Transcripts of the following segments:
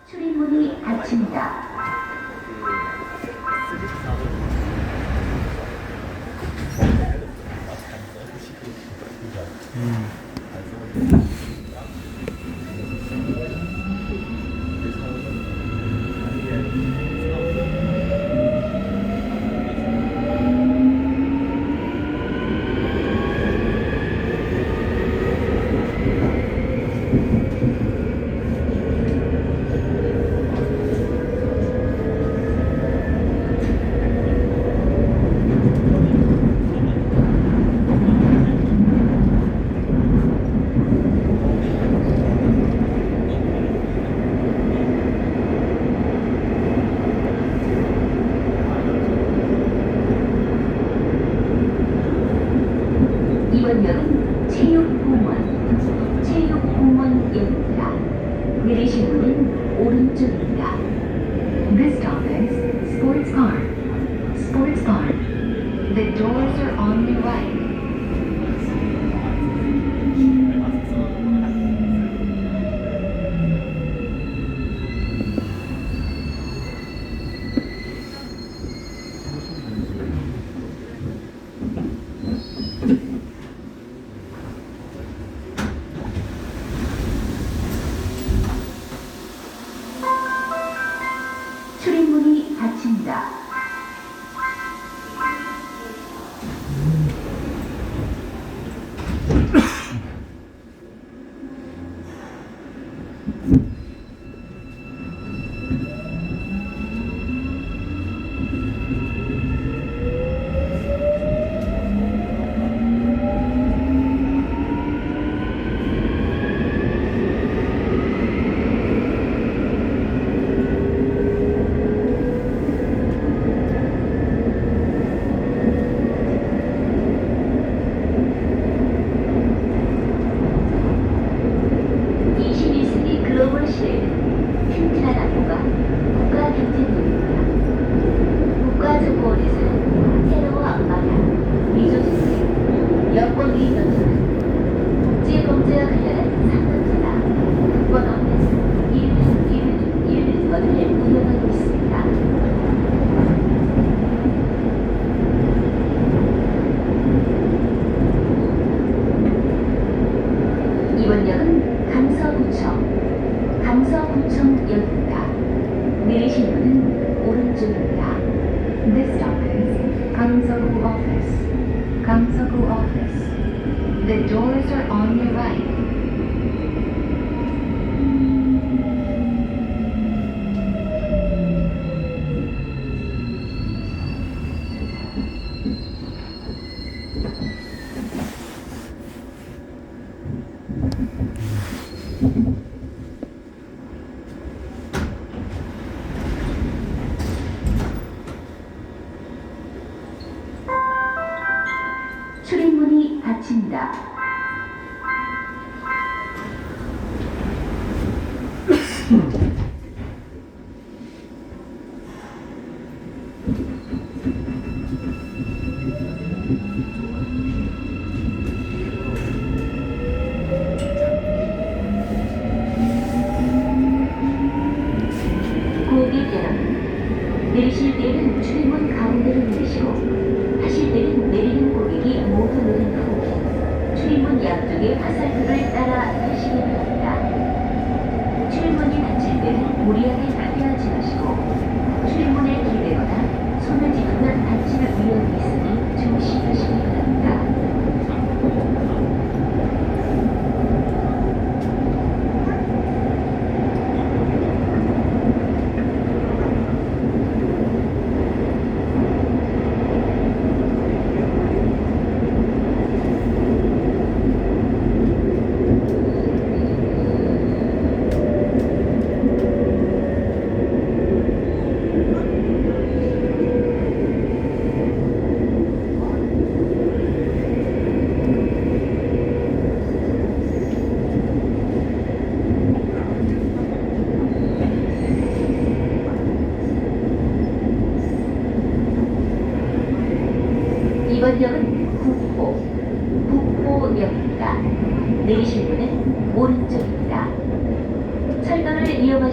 출입문이 닫힙니다. 이번 역은 체육공원역입니다. 내리실 문은 오른쪽입니다. This stop is Sports Park. Sports Park. The doors are on your right. 출입문이 닫힙니다. 국가정보원에서는 테러와 마약, 미조수생, 여권위 변조는 국제범죄와 관련한 상담자가 국권 없는 일본을 운영하고 있습니다. 이번 역은 강서구청역입니다. 내리실 문은 오른쪽입니다. This stop is Gangseok Office. Gangseok Office. The doors are on your right. 출입문이 닫힙니다. 고객 여러분, 내리실 때는 출입문 가운데로 내리시고 하실 때는 내리는 고객이 모두 내린 후 출입문 양쪽의 화살표를 따라 타시기 바랍니다. 출입문이 닫힐 때는 무리하게 합의하지 마시고 출입문에 기대거나 손을 짚으면 다칠 위험이 있으니 조심하시기 바랍니다.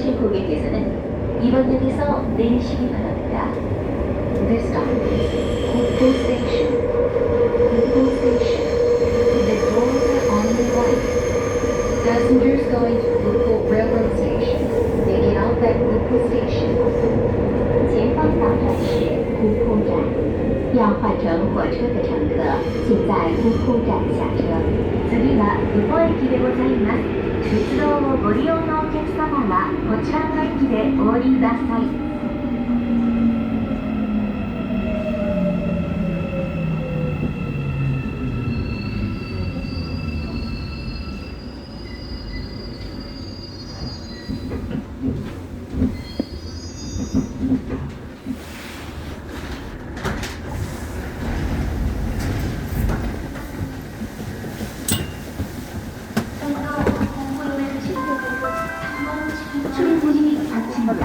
출발하실 고객께서는 이번 역에서 내리시기 바랍니다. This stop is Hopeful Station. Hopeful Station. The doors are on your right. Passengers going to Hopeful Railroad Station may get off at Hopeful Station. 前方到站是呼扑站，要换乘火车的乘客，请在呼扑站下车。次はウポ駅でございます。鉄道をご利用のお客様はこちらの駅でお降りください。출입문이 닫힙니다.